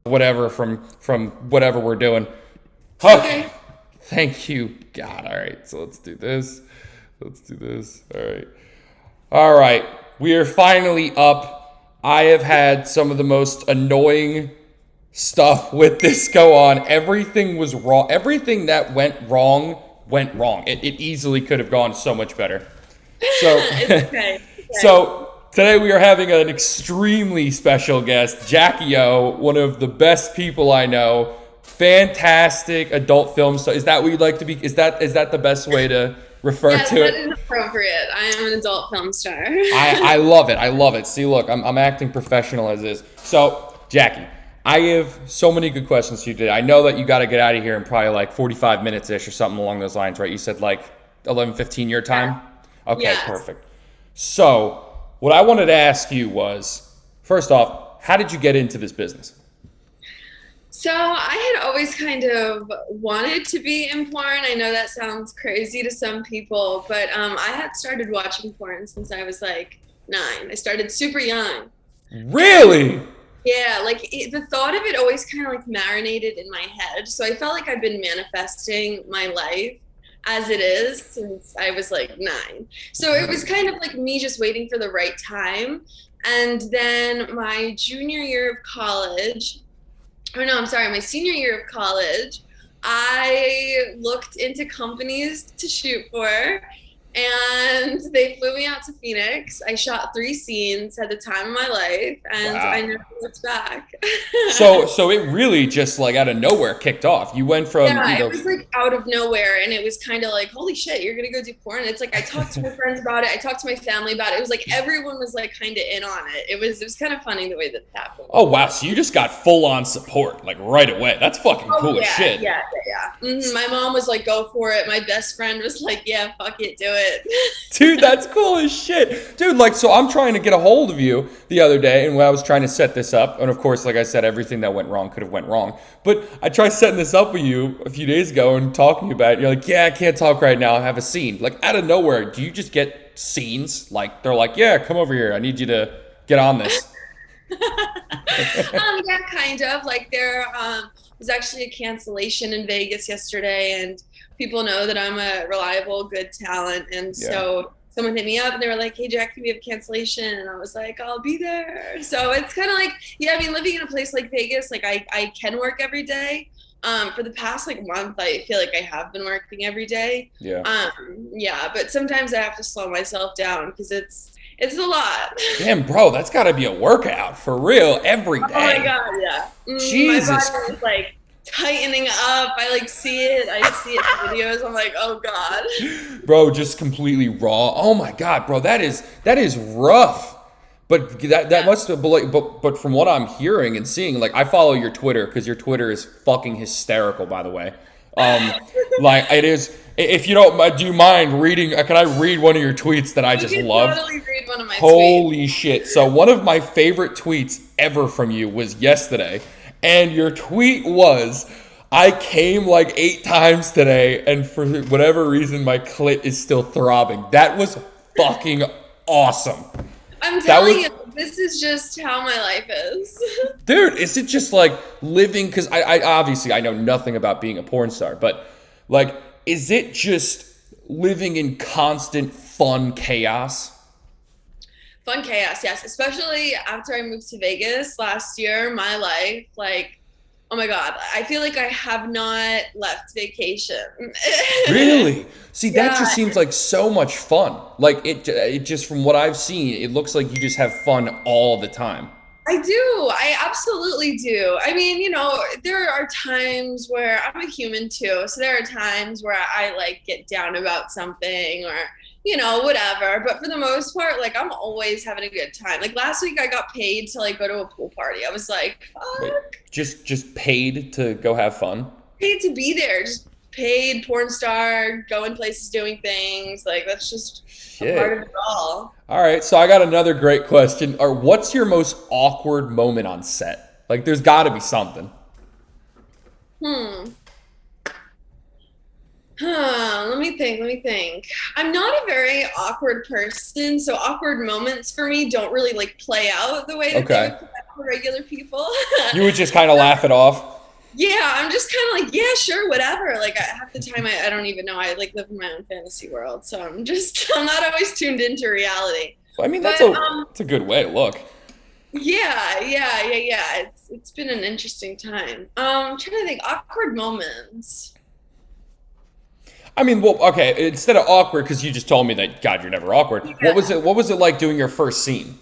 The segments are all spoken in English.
whatever from whatever we're doing. Okay. Thank you, God. All right, so let's do this. All right. All right. We are finally up. I have had some of the most annoying stuff with this go on. Everything was wrong. Everything that went wrong went wrong. It easily could have gone so much better. So, It's okay. so today we are having an extremely special guest, Jackie O, one of the best people I know. Fantastic adult film star. Is that what you'd like to be? Is that the best way to refer Yes, to that it? is appropriate. I am an adult film star. I love it. See, look, I'm acting professional as is. So, Jackie, I have so many good questions for you today. I know that you got to get out of here in probably like 45 minutes ish or something along those lines, right? You said like 11:15 your time? Okay, Yes. perfect. So, what I wanted to ask you was, first off, how did you get into this business? So I had always kind of wanted to be in porn. I know that sounds crazy to some people, but I had started watching porn since I was like 9. I started super young. Really? Yeah, the thought of it always kind of like marinated in my head. So I felt like I've been manifesting my life as it is since I was like 9. So it was kind of like me just waiting for the right time. And then my junior year of college, or no, I'm sorry, my senior year of college, I looked into companies to shoot for, and they flew me out to Phoenix. I shot 3 scenes, had the time of my life, and Wow. I never looked back. So it really just like out of nowhere kicked off. You went from, Yeah, it was like out of nowhere, and it was kind of like, holy shit, you're gonna go do porn. It's like I talked to my friends about it, I talked to my family about it. It was like everyone was like kind of in on it. It was kind of funny the way that it happened. oh wow, so you just got full on support like right away. That's fucking cool yeah, as shit. Yeah. My mom was like, go for it. My best friend was like, yeah, fuck it, do it. Dude, that's cool as shit. Dude, like, so I'm trying to get a hold of you the other day, and when I was trying to set this up, and of course, like I said, everything that went wrong could have went wrong. But I tried setting this up with you a few days ago and talking about it. You're like, yeah, I can't talk right now. I have a scene. Like, out of nowhere, do you just get scenes? Like, they're like, yeah, come over here. I need you to get on this. Yeah, kind of. Like there was actually a cancellation in Vegas yesterday, and people know that I'm a reliable, good talent. And so someone hit me up and they were like, hey, Jackie, we have a cancellation. And I was like, I'll be there. So it's kind of like, yeah, I mean, living in a place like Vegas, like I can work every day. For the past like month, I feel like I have been working every day. Yeah. Yeah, but sometimes I have to slow myself down because it's a lot. Damn, bro, that's got to be a workout for real every day. Oh my god, yeah. Jesus. My body is like tightening up. I like see it. I see it in videos. I'm like, oh god. Bro, just completely raw. Oh my god, bro, that is rough. But that must have, but from what I'm hearing and seeing, like I follow your Twitter because your Twitter is fucking hysterical, by the way. Like it is. If you don't, do you mind reading? Can I read one of your tweets that I just love? Totally read one of my Holy shit! So one of my favorite tweets ever from you was yesterday, and your tweet was, "I came like 8 times today, and for whatever reason, my clit is still throbbing." That was fucking awesome. I'm telling you, this is just how my life is. Dude, is it just like living? Because I obviously I know nothing about being a porn star, but like, is it just living in constant fun chaos? Fun chaos, yes. Especially after I moved to Vegas last year, my life, like, oh my God, I feel like I have not left vacation. Really? See, that just seems like so much fun. Like it just from what I've seen, it looks like you just have fun all the time. I do. I absolutely do. I mean, you know, there are times where I'm a human too. So there are times where I like get down about something or, you know, whatever. But for the most part, like I'm always having a good time. Like last week I got paid to like go to a pool party. I was like, fuck. Wait, just paid to go have fun? Paid to be there. Just paid porn star, going places, doing things. Like that's just a part of it all. All right, so I got another great question. Or what's your most awkward moment on set? Like, there's got to be something. Let me think. I'm not a very awkward person, so awkward moments for me don't really like play out the way that they would play for regular people. You would just kind of laugh it off. Yeah, I'm just kind of like, yeah, sure, whatever. Like half the time I don't even know. I like live in my own fantasy world. So I'm not always tuned into reality. I mean, But that's a good way to look. yeah. It's been an interesting time. I'm trying to think awkward moments. I mean, well, okay, instead of awkward, because you just told me that, God, you're never awkward. Yeah. What was it like doing your first scene?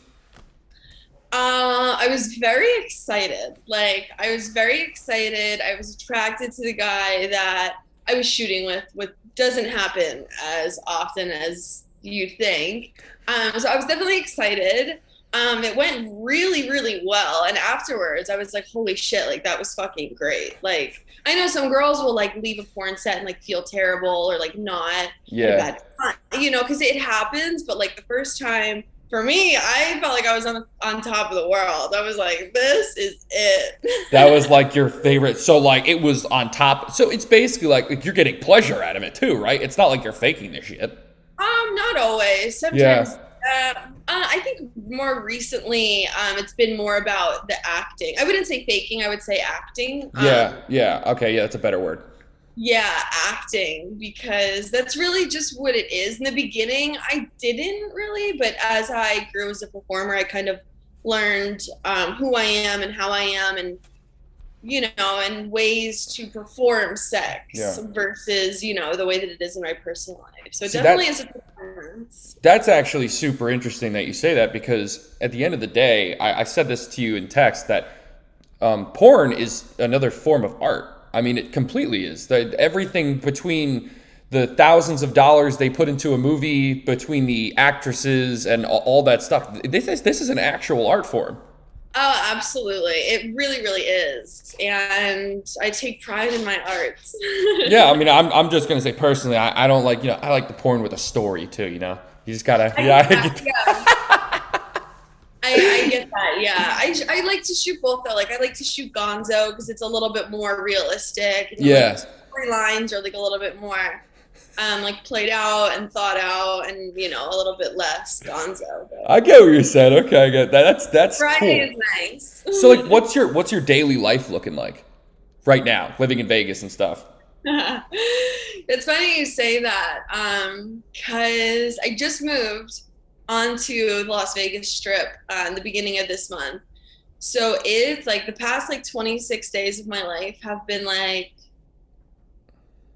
I was very excited. Like, I was very excited. I was attracted to the guy that I was shooting with, which doesn't happen as often as you think. So I was definitely excited. It went really, really well. And afterwards, I was like, holy shit, like, that was fucking great. Like, I know some girls will, like, leave a porn set and, like, feel terrible or, like, not. Yeah. Bad time, you know, because it happens. But, like, the first time, for me, I felt like I was on top of the world. I was like, this is it. That was like your favorite. So like it was on top. So it's basically like you're getting pleasure out of it too, right? It's not like you're faking this shit. Not always. Sometimes. I think more recently, it's been more about the acting. I wouldn't say faking. I would say acting. Yeah. Okay. Yeah, that's a better word. Yeah, acting, because that's really just what it is. In the beginning, I didn't really, but as I grew as a performer, I kind of learned who I am and how I am, and you know, and ways to perform sex versus, you know, the way that it is in my personal life. So it definitely is a performance. That's actually super interesting that you say that, because at the end of the day, I said this to you in text that porn is another form of art. I mean, it completely is. Everything between the thousands of dollars they put into a movie, between the actresses and all that stuff, this is an actual art form. Oh, absolutely. It really, really is. And I take pride in my art. Yeah, I mean, I'm just going to say personally, I don't like, you know, I like the porn with a story too, you know? You just got to, I get that, yeah. I like to shoot both though. Like I like to shoot Gonzo because it's a little bit more realistic. And yeah. Like, storylines are like a little bit more like played out and thought out, and you know, a little bit less Gonzo. But I get what you're saying. Okay, I get that. That's Friday cool. is nice. So like, what's your daily life looking like right now, living in Vegas and stuff? It's funny you say that, because I just moved onto the Las Vegas Strip in the beginning of this month. So it's like the past like 26 days of my life have been like,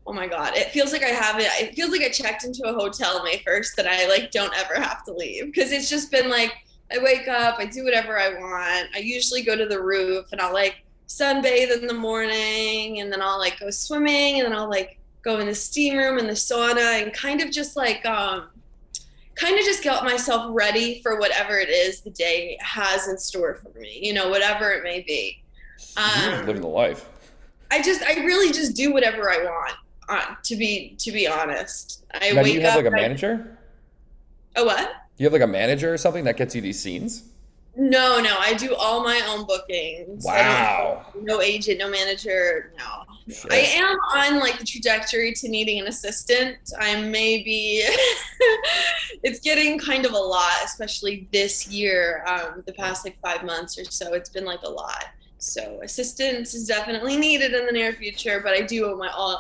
oh my God, it feels like it feels like I checked into a hotel May 1st that I like don't ever have to leave, because it's just been like, I wake up, I do whatever I want. I usually go to the roof and I'll like sunbathe in the morning, and then I'll like go swimming, and then I'll like go in the steam room and the sauna, and kind of just like just get myself ready for whatever it is the day has in store for me, you know, whatever it may be. You're living the life. I really just do whatever I want, to be honest. I now, wake do you have up, like a manager? Oh, what? Do you have like a manager or something that gets you these scenes? No, I do all my own bookings. Wow. No agent, no manager, no. Shit. I am on like the trajectory to needing an assistant. I may be, it's getting kind of a lot, especially this year, the past like 5 months or so. It's been like a lot. So assistance is definitely needed in the near future, but I do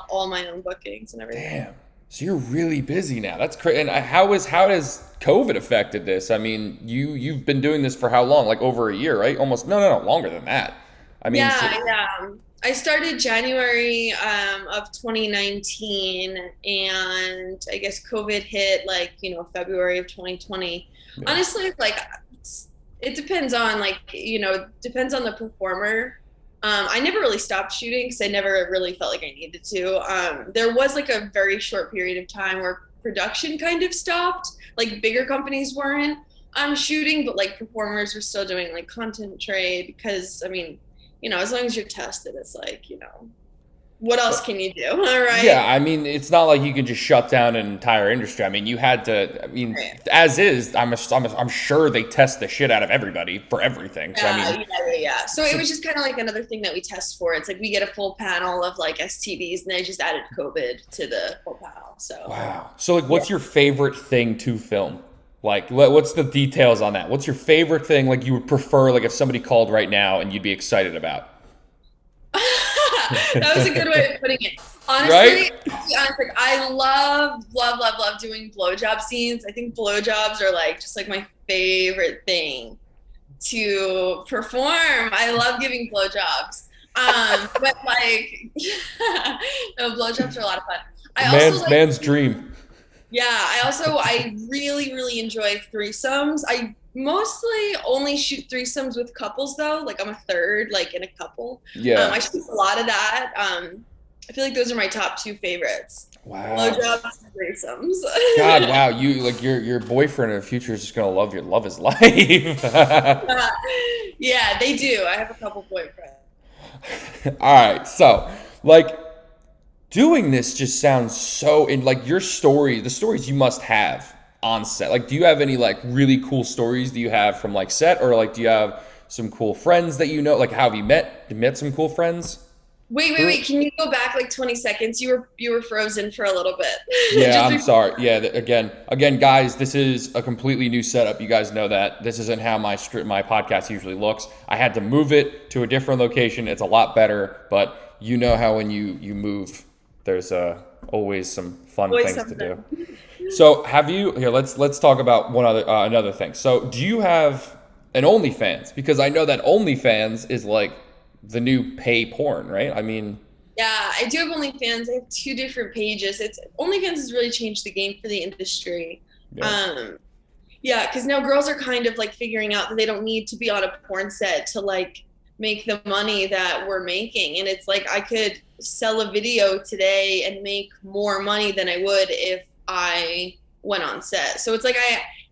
all my own bookings and everything. Damn. So you're really busy now. That's crazy. And how has COVID affected this? I mean, you've been doing this for how long? Like over a year, right? Almost. No, longer than that. I mean, yeah. I started January of 2019, and I guess COVID hit like, you know, February of 2020. Yeah. Honestly, like it depends on depends on the performer. I never really stopped shooting because I never really felt like I needed to. There was like a very short period of time where production kind of stopped. Like bigger companies weren't shooting, but like performers were still doing like content trade, because I mean, you know, as long as you're tested, it's like, you know, what else can you do? All right. Yeah, I mean, it's not like you can just shut down an entire industry. I mean, you had to. I mean, as is, I'm sure they test the shit out of everybody for everything. So, I mean, yeah. So it was just kind of like another thing that we test for. It's like we get a full panel of like STDs, and they just added COVID to the full panel. So wow. So like, what's your favorite thing to film? Like, what's the details on that? What's your favorite thing, like, you would prefer, like, if somebody called right now and you'd be excited about? That was a good way of putting it. Right? Honestly, I'll be honest, like I love doing blowjob scenes. I think blowjobs are like just like my favorite thing to perform. I love giving blowjobs. But like no, blowjobs are a lot of fun. I also like Man's dream. yeah, I really enjoy threesomes. I mostly only shoot threesomes with couples though. Like I'm a third, like in a couple. Yeah. I shoot a lot of that. I feel like those are my top two favorites. Wow. Blowjobs and threesomes. God, wow. You, like, your boyfriend in the future is just gonna love his life. Yeah, they do. I have a couple boyfriends. All right. So, like, doing this just sounds so in like your story, the stories you must have on set. Like, do you have any like really cool stories that you have from like set, or like do you have some cool friends that you know? Like, how have you met some cool friends? Wait. Can you go back like 20 seconds? You were frozen for a little bit. Yeah, Just I'm sorry. Yeah, again, guys, this is a completely new setup. You guys know that this isn't how my podcast usually looks. I had to move it to a different location. It's a lot better, but you know how when you move, there's always some fun always things to something. do. So, have you here? Let's talk about one other another thing. So, do you have an OnlyFans? Because I know that OnlyFans is like the new pay porn, right? I mean, Yeah, I do have OnlyFans. I have two different pages. It's OnlyFans has really changed the game for the industry. yeah, Yeah, because now girls are kind of like figuring out that they don't need to be on a porn set to like make the money that we're making. And it's like I could sell a video today and make more money than I would if I went on set. So it's like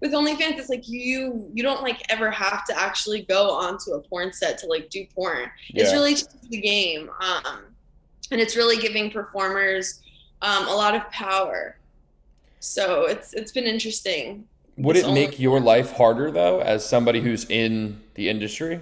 with OnlyFans, it's like you don't like ever have to actually go onto a porn set to like do porn. It's yeah. really changed the game. And it's really giving performers a lot of power. So it's been interesting. Would This it make your life harder though, as somebody who's in the industry?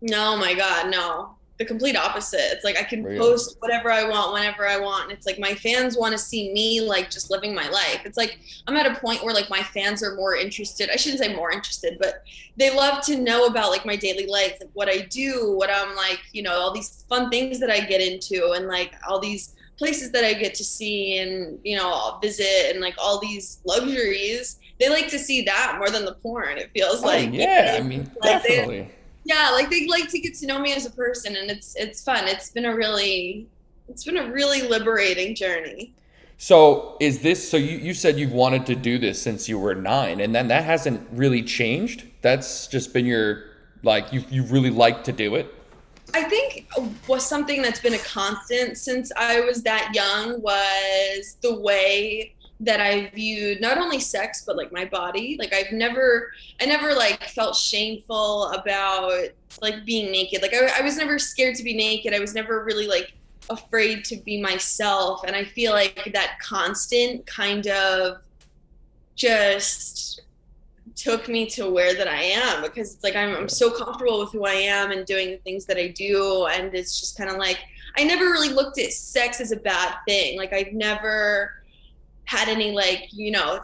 No, my God, no. The complete opposite. It's like I can Really? post whatever I want, whenever I want. And it's like my fans want to see me like just living my life. It's like I'm at a point where like my fans are more interested. I shouldn't say more interested, but they love to know about like my daily life, like what I do, what I'm like, all these fun things that I get into and like all these places that I get to see and, I'll visit and like all these luxuries. They like to see that more than the porn, it feels Oh like. yeah, I mean, Like definitely. yeah, like they like to get to know me as a person, and it's fun. It's been a really liberating journey. So is this, so you said you've wanted to do this since you were 9, and then that hasn't really changed? That's just been your, like, you really like to do it? I think was something that's been a constant since I was that young was the way that I viewed not only sex but like my body. Like I never like felt shameful about like being naked. Like I was never scared to be naked. I was never really like afraid to be myself. And I feel like that constant kind of just took me to where that I am, because it's like I'm so comfortable with who I am and doing the things that I do. And it's just kind of like I never really looked at sex as a bad thing. Like I've never had any like,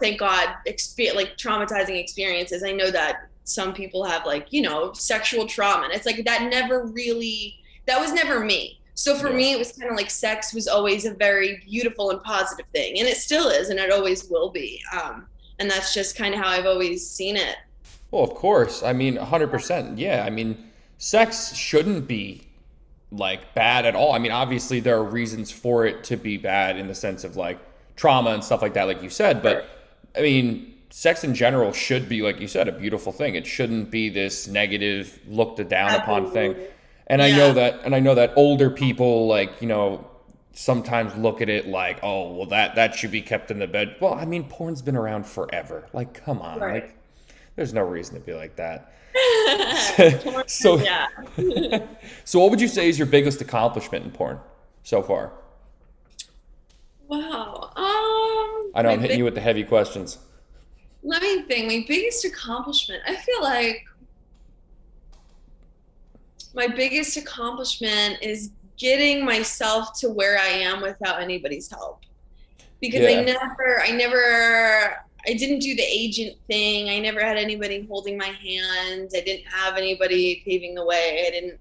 thank God, like traumatizing experiences. I know that some people have like, sexual trauma, and it's like that was never me. So for me, it was kind of like sex was always a very beautiful and positive thing, and it still is, and it always will be. And that's just kind of how I've always seen it. Well, of course. I mean, 100%. Yeah. I mean, sex shouldn't be like bad at all. I mean, obviously there are reasons for it to be bad in the sense of like trauma and stuff like that, like you said. But I mean, sex in general should be, like you said, a beautiful thing. It shouldn't be this negative, looked down upon thing. And I know that older people, like, sometimes look at it like, oh, well, that should be kept in the bed. Well, I mean, porn's been around forever. Like, come on. Right. Like, there's no reason to be like that. So So what would you say is your biggest accomplishment in porn so far? Wow. I know I'm hitting you with the heavy questions. Let me think. My biggest accomplishment. I feel like my biggest accomplishment is getting myself to where I am without anybody's help. Because I I didn't do the agent thing. I never had anybody holding my hand. I didn't have anybody paving the way. I didn't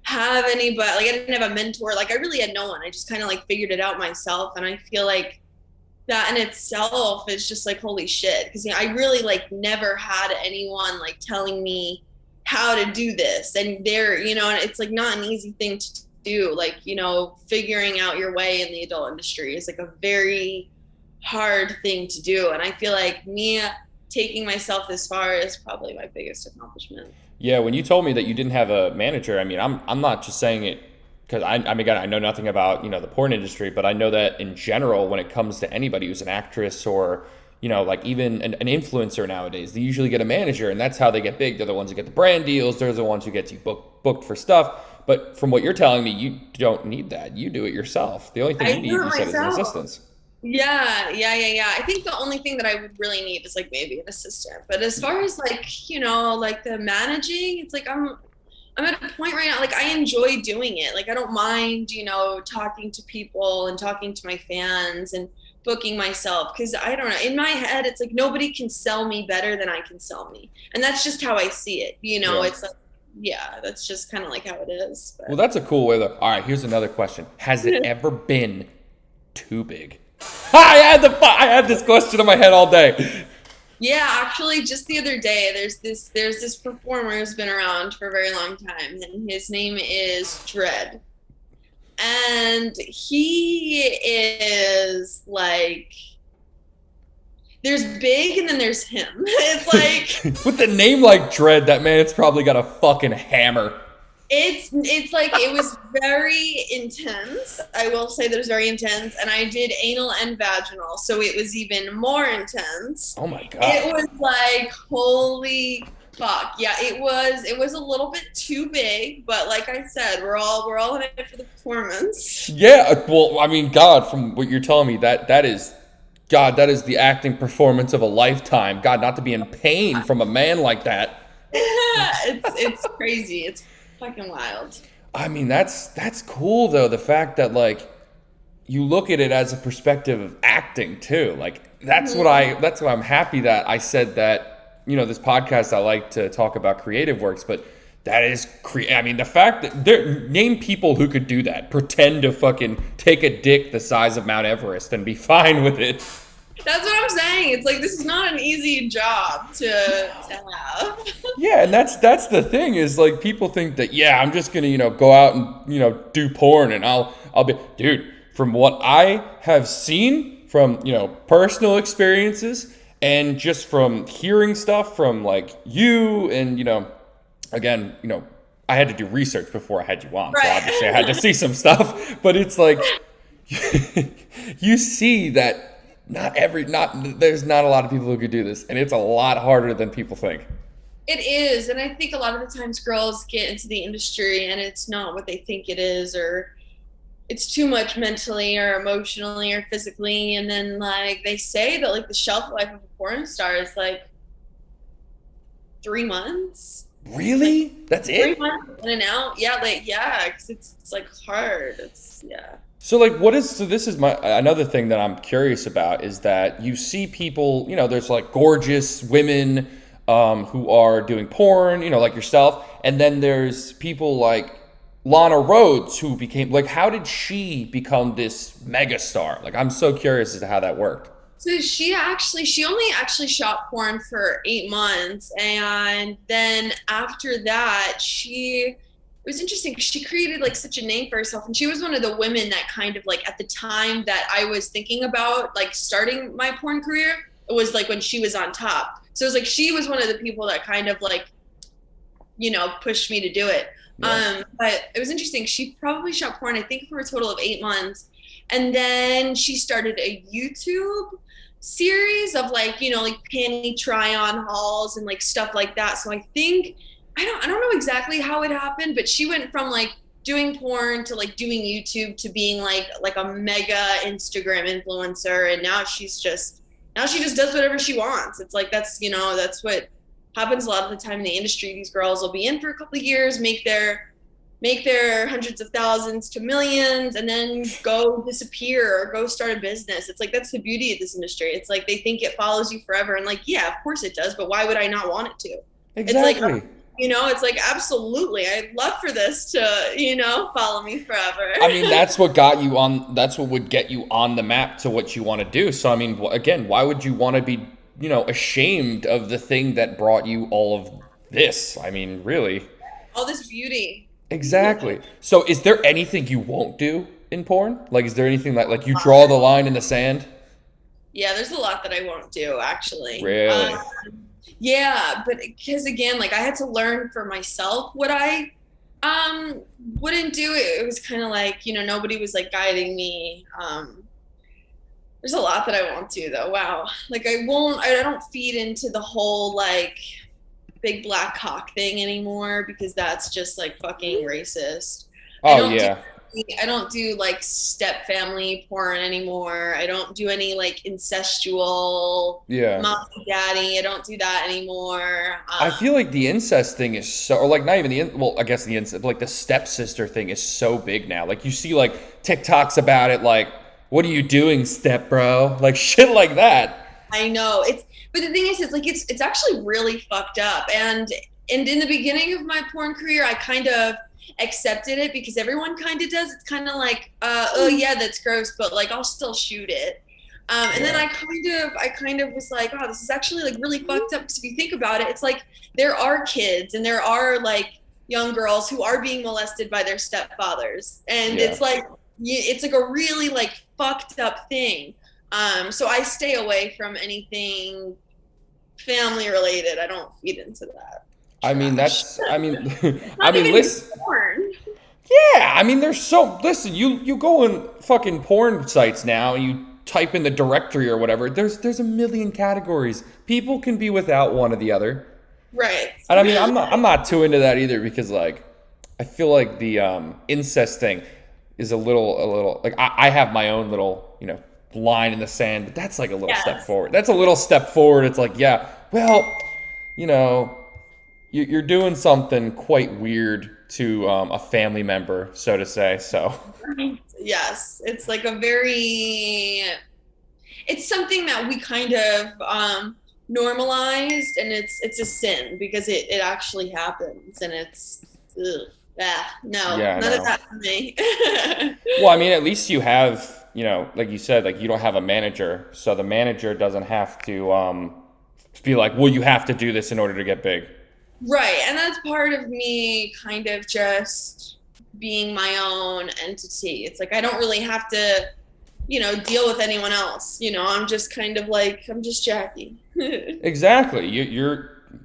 have anybody, like I didn't have a mentor. Like I really had no one. I just kind of like figured it out myself. And I feel like that in itself is just like, holy shit. Cause I really like never had anyone like telling me how to do this. And and it's like not an easy thing to do. Like, figuring out your way in the adult industry is like a very hard thing to do. And I feel like me taking myself this far is probably my biggest accomplishment. Yeah, when you told me that you didn't have a manager, I mean, I'm not just saying it because I mean, again, I know nothing about, the porn industry, but I know that in general, when it comes to anybody who's an actress or, like even an influencer nowadays, they usually get a manager, and that's how they get big. They're the ones who get the brand deals. They're the ones who get you booked for stuff. But from what you're telling me, you don't need that. You do it yourself. The only thing you need, you said, is an assistant. Yeah. I think the only thing that I would really need is like maybe an assistant. But as far as like, like the managing, it's like I'm at a point right now, like I enjoy doing it. Like I don't mind, talking to people and talking to my fans and booking myself. Cause I don't know, in my head, it's like nobody can sell me better than I can sell me. And that's just how I see it. Yeah. It's like, yeah, that's just kind of like how it is. But. Well, that's a cool way to, all right, here's another question. Has it ever been too big? I had this question in my head all day. Yeah, actually, just the other day, there's this performer who's been around for a very long time, and his name is Dread, and he is like, there's big, and then there's him. It's like with the name like Dread, that man's probably got a fucking hammer. It's like, it was very intense. I will say that it was very intense. And I did anal and vaginal, so it was even more intense. Oh my God. It was like, holy fuck. Yeah, it was a little bit too big, but like I said, we're all in it for the performance. Yeah, well, I mean, God, from what you're telling me, that is the acting performance of a lifetime. God, not to be in pain from a man like that. It's crazy. It's fucking wild. I mean, that's cool though. The fact that like you look at it as a perspective of acting too. Like that's what I'm happy that I said that, this podcast, I like to talk about creative works, but that is I mean, the fact that name people who could do that, pretend to fucking take a dick the size of Mount Everest and be fine with it. That's what I'm saying. It's like, this is not an easy job to have. Yeah, and that's the thing is like people think that, yeah, I'm just gonna, go out and, do porn and I'll be, dude, from what I have seen from, personal experiences and just from hearing stuff from like you and, again, I had to do research before I had you on. Right. So obviously I had to see some stuff, but it's like you see that there's not a lot of people who could do this, and it's a lot harder than people think. It is, and I think a lot of the times girls get into the industry and it's not what they think it is, or it's too much mentally or emotionally or physically, and then like they say that like the shelf life of a porn star is like 3 months. Really? That's it? 3 months in and out. Yeah, because it's like hard. Yeah. So like this is another thing that I'm curious about is that you see people, there's like gorgeous women who are doing porn, like yourself, and then there's people like Lana Rhoades who became like, how did she become this megastar? Like I'm so curious as to how that worked. So she only actually shot porn for 8 months, and then after that it was interesting because she created like such a name for herself, and she was one of the women that kind of like at the time that I was thinking about like starting my porn career, it was like when she was on top. So it was like she was one of the people that kind of like, pushed me to do it. Yeah. But it was interesting. She probably shot porn, I think, for a total of 8 months. And then she started a YouTube series of like, like panty try on hauls and like stuff like that. So I think, I don't know exactly how it happened, but she went from like doing porn to like doing YouTube to being like a mega Instagram influencer. And now she just does whatever she wants. It's like, that's what happens a lot of the time in the industry. These girls will be in for a couple of years, make their, make their hundreds of thousands to millions and then go disappear or go start a business. It's like, that's the beauty of this industry. It's like they think it follows you forever. And like, yeah, of course it does, but why would I not want it to? Exactly. It's like, it's like, absolutely. I'd love for this to, follow me forever. I mean, that's what would get you on the map to what you want to do. So, I mean, again, why would you want to be, ashamed of the thing that brought you all of this? I mean, really. All this beauty. Exactly. So is there anything you won't do in porn? Like, is there anything that, like, you draw the line in the sand? Yeah, there's a lot that I won't do, actually. Really? Yeah, but because, again, like, I had to learn for myself what I wouldn't do. It was kind of like, nobody was, like, guiding me. There's a lot that I won't do, though. Wow. Like, I don't feed into the whole, like, big black cock thing anymore, because that's just like fucking racist. Oh, yeah. I don't do like step family porn anymore. I don't do any like incestual mom and daddy. I don't do that anymore. I feel like the incest thing is so, or like not even I guess the incest, but like the stepsister thing is so big now. Like you see like TikToks about it, like, what are you doing, step bro? Like shit like that. I know. But the thing is, it's like it's actually really fucked up. And in the beginning of my porn career, I kind of accepted it because everyone kind of does. It's kind of like, oh yeah, that's gross, but like I'll still shoot it. And then I kind of was like, oh, this is actually like really fucked up. Because if you think about it, it's like there are kids and there are like young girls who are being molested by their stepfathers, and it's like a really like fucked up thing. So I stay away from anything family related. I don't feed into that. I mean, listen. Porn. Yeah, I mean, listen, you go on fucking porn sites now and you type in the directory or whatever. There's a million categories. People can be without one or the other. Right. And I mean, I'm not too into that either, because like I feel like the incest thing is a little like I have my own little, line in the sand, but that's like a little step forward. That's a little step forward. It's like, yeah, well, you're doing something quite weird to a family member, so to say. So yes, it's like it's something that we kind of normalized, and it's a sin because it actually happens, and it's none of that for me. Well, I mean, at least you have, like you said, like you don't have a manager, so the manager doesn't have to be like, well, you have to do this in order to get big. Right, and that's part of me kind of just being my own entity. It's like I don't really have to, deal with anyone else. I'm just kind of like, I'm just Jackie. Exactly.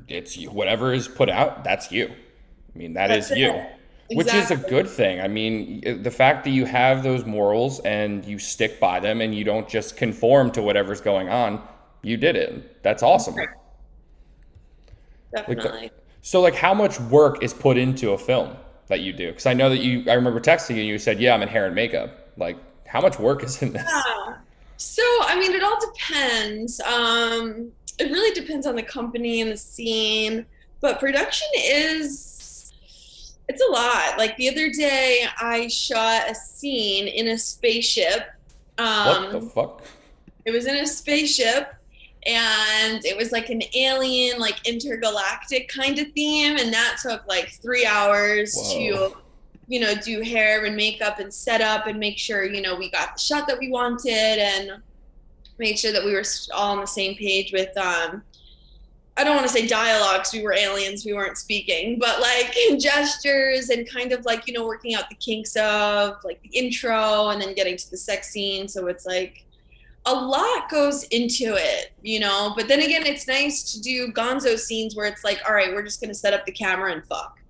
It's you. Whatever is put out, that's you. I mean, that's you. Exactly. Which is a good thing. I mean, the fact that you have those morals and you stick by them and you don't just conform to whatever's going on, you did it. That's awesome. Definitely. So, like, how much work is put into a film that you do? Because I know that I remember texting you and you said, yeah, I'm in hair and makeup. Like, how much work is in this? Yeah. So, I mean, it all depends. It really depends on the company and the scene. But production it's a lot. Like the other day, I shot a scene in a spaceship. What the fuck? It was in a spaceship, and it was like an alien, like intergalactic kind of theme, and that took like 3 hours to, do hair and makeup and set up and make sure, we got the shot that we wanted and make sure that we were all on the same page with I don't want to say dialogues, we were aliens, we weren't speaking, but like gestures and kind of like, working out the kinks of like the intro and then getting to the sex scene. So it's like a lot goes into it, but then again, it's nice to do gonzo scenes where it's like, all right, we're just going to set up the camera and fuck,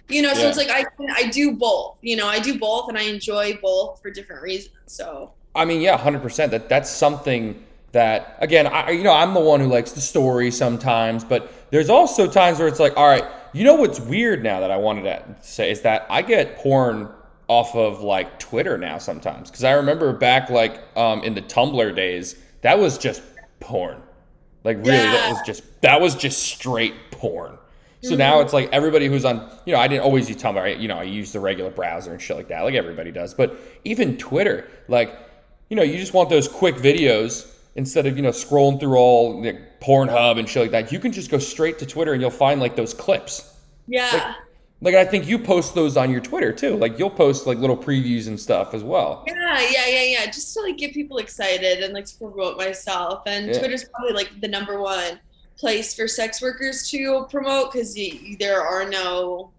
so it's like, I do both, I do both and I enjoy both for different reasons. So, I mean, yeah, 100%. That's something that, again, I'm the one who likes the story sometimes, but there's also times where it's like, all right, what's weird now that I wanted to say is that I get porn off of like Twitter now sometimes, because I remember back like in the Tumblr days, that was just porn. Like really, that was just straight porn. So now it's like everybody who's on, I didn't always use Tumblr, right? I use the regular browser and shit like that, like everybody does. But even Twitter, like, you just want those quick videos instead of, scrolling through all like, Pornhub and shit like that. You can just go straight to Twitter and you'll find like those clips. Yeah. Like I think you post those on your Twitter too. Like you'll post like little previews and stuff as well. Yeah. Just to like get people excited and like to promote myself. And Twitter's probably like the number one place for sex workers to promote because there are no,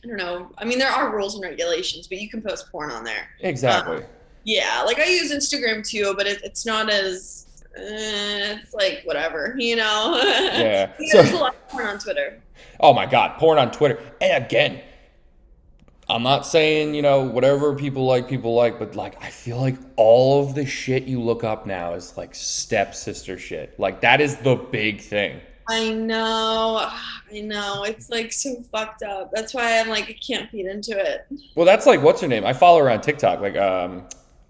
I don't know. I mean, there are rules and regulations, but you can post porn on there. Exactly. Yeah, like I use Instagram too, but it's not as it's like whatever, Yeah. There's a lot of porn on Twitter. Oh my God, porn on Twitter. And again, I'm not saying, whatever people like, but like, I feel like all of the shit you look up now is like stepsister shit. Like that is the big thing. I know. It's like so fucked up. That's why I'm like, I can't feed into it. Well, that's like, what's her name? I follow her on TikTok, like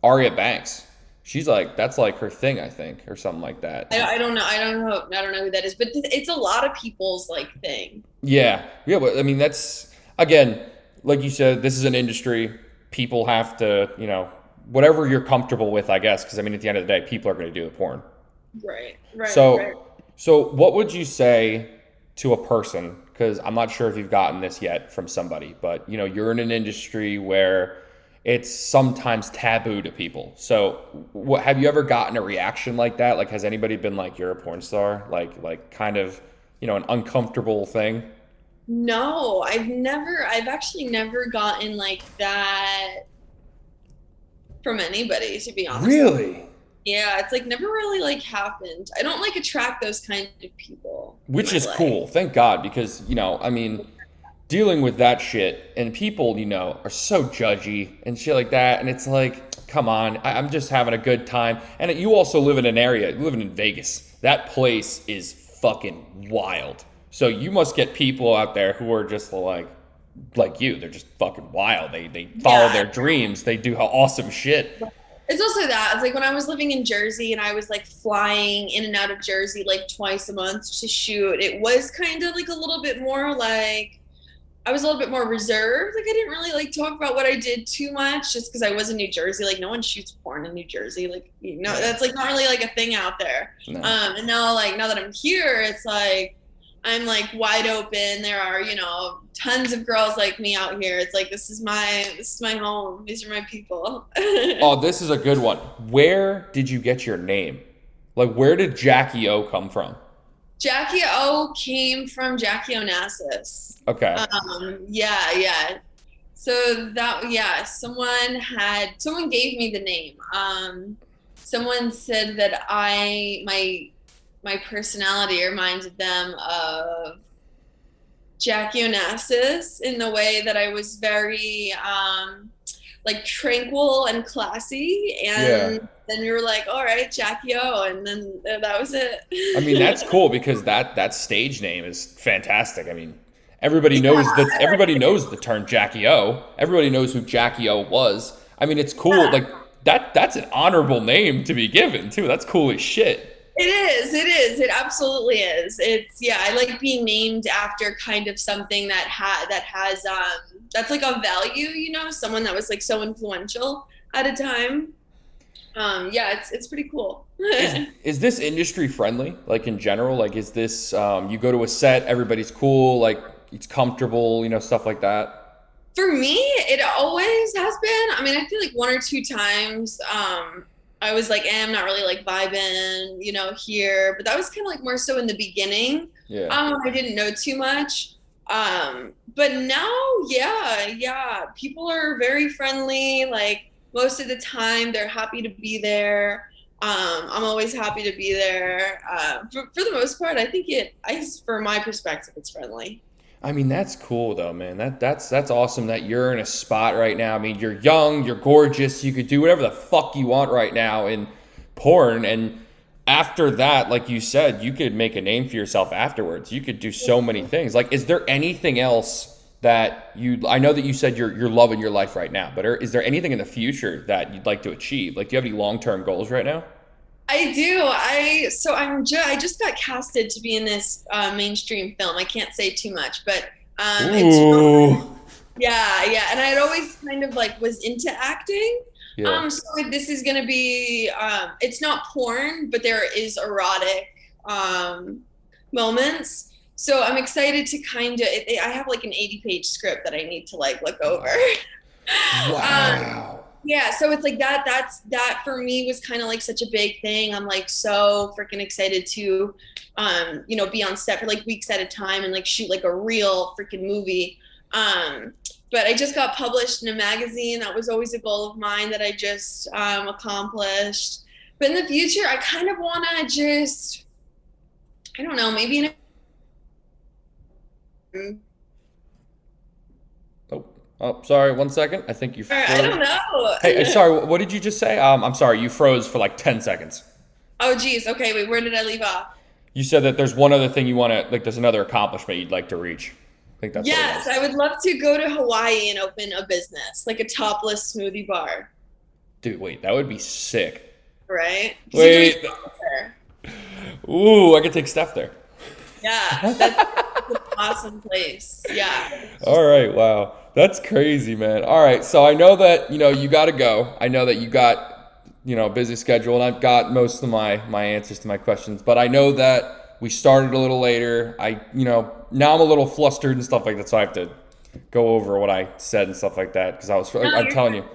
Aria Banks. She's like, that's like her thing, I think, or something like that. I don't know. I don't know who that is, but it's a lot of people's like thing. Yeah. But I mean, that's, again, like you said, this is an industry. People have to, whatever you're comfortable with, I guess. Because I mean, at the end of the day, people are going to do the porn. Right. So what would you say to a person? Because I'm not sure if you've gotten this yet from somebody, but you're in an industry where it's sometimes taboo to people. So have you ever gotten a reaction like that? Like, has anybody been like, you're a porn star? Like kind of, an uncomfortable thing? No, I've actually never gotten like that from anybody, to be honest. Really? Yeah, it's like never really like happened. I don't like attract those kind of people. Which is cool. Thank God, because, I mean, dealing with that shit and people, are so judgy and shit like that. And it's like, come on, I'm just having a good time. And you also live in an area, living in Vegas. That place is fucking wild. So you must get people out there who are just like you. They're just fucking wild. They follow their dreams. They do awesome shit. It's also that. It's like when I was living in Jersey and I was like flying in and out of Jersey like twice a month to shoot. It was kind of like a little bit more like, I was a little bit more reserved. Like I didn't really like talk about what I did too much just because I was in New Jersey. Like no one shoots porn in New Jersey. Like, that's like not really like a thing out there. No. And now that I'm here, it's like, I'm like wide open. There are, tons of girls like me out here. It's like, this is my home. These are my people. Oh, this is a good one. Where did you get your name? Like, where did Jackie O come from? Jackie O came from Jackie Onassis. Okay. Yeah. So someone gave me the name. Someone said that my personality reminded them of Jackie Onassis in the way that I was very like tranquil and classy. And then we were like, all right, Jackie O. And then that was it. I mean, that's cool because that stage name is fantastic. I mean, everybody knows the term Jackie O. Everybody knows who Jackie O was. I mean, it's cool. Like that's an honorable name to be given too. That's cool as shit. It is. It absolutely is. I like being named after kind of something that has that's like a value, someone that was like so influential at a time. It's pretty cool. Is this industry friendly? Like in general, like is this you go to a set, everybody's cool, like it's comfortable, stuff like that? For me, it always has been. I mean, I feel like one or two times I was like, I'm not really like vibing, here. But that was kind of like more so in the beginning. Yeah. I didn't know too much. But now, yeah. People are very friendly. Like most of the time they're happy to be there. I'm always happy to be there. For the most part, I think for my perspective, it's friendly. I mean, that's cool though, man. That's awesome that you're in a spot right now. I mean, you're young, you're gorgeous, you could do whatever the fuck you want right now in porn. And after that, like you said, you could make a name for yourself afterwards. You could do so many things. Like, is there anything else that I know that you said you're loving your life right now, but is there anything in the future that you'd like to achieve? Like, do you have any long-term goals right now? I do. I just got casted to be in this mainstream film. I can't say too much, but it's Ooh. yeah, and I had always kind of like was into acting. Yeah. So this is gonna be it's not porn, but there is erotic moments. So I'm excited to kind of. I have like an 80-page script that I need to like look over. Wow. Yeah, so it's like that for me was kind of like such a big thing. I'm like so freaking excited to be on set for like weeks at a time and like shoot like a real freaking movie. But I just got published in a magazine. That was always a goal of mine that I just accomplished. But in the future, I kind of want to just, I don't know, maybe in a Oh, sorry. 1 second. I think you froze. I don't know. Hey, sorry. What did you just say? I'm sorry. You froze for like 10 seconds. Oh, geez. Okay, wait, where did I leave off? You said that there's one other thing you want to, like, there's another accomplishment you'd like to reach. I think that's Yes, what it I would love to go to Hawaii and open a business, like a topless smoothie bar, Dude, wait. That would be sick. right? 'Cause you Wait. can eat there. Ooh, I could take Steph there. Yeah, that's an awesome place. Yeah. All right. Wow. That's crazy, man. All right. So I know that, you got to go. I know that you got, a busy schedule, and I've got most of my answers to my questions, but I know that we started a little later. Now I'm a little flustered and stuff like that. So I have to go over what I said and stuff like that. Cause I'm telling you,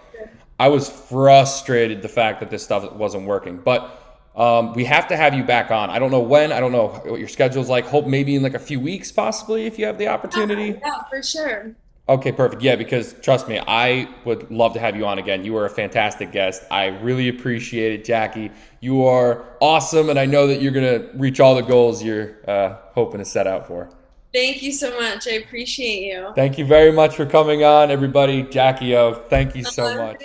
I was frustrated the fact that this stuff wasn't working, but we have to have you back on. I don't know when. I don't know what your schedule's like. Hope maybe in like a few weeks, possibly, if you have the opportunity. Yeah, for sure. Okay, perfect. Yeah, because trust me, I would love to have you on again. You were a fantastic guest. I really appreciate it, Jackie. You are awesome, and I know that you're going to reach all the goals you're hoping to set out for. Thank you so much. I appreciate you. Thank you very much for coming on, everybody. Jackie O, thank you so much.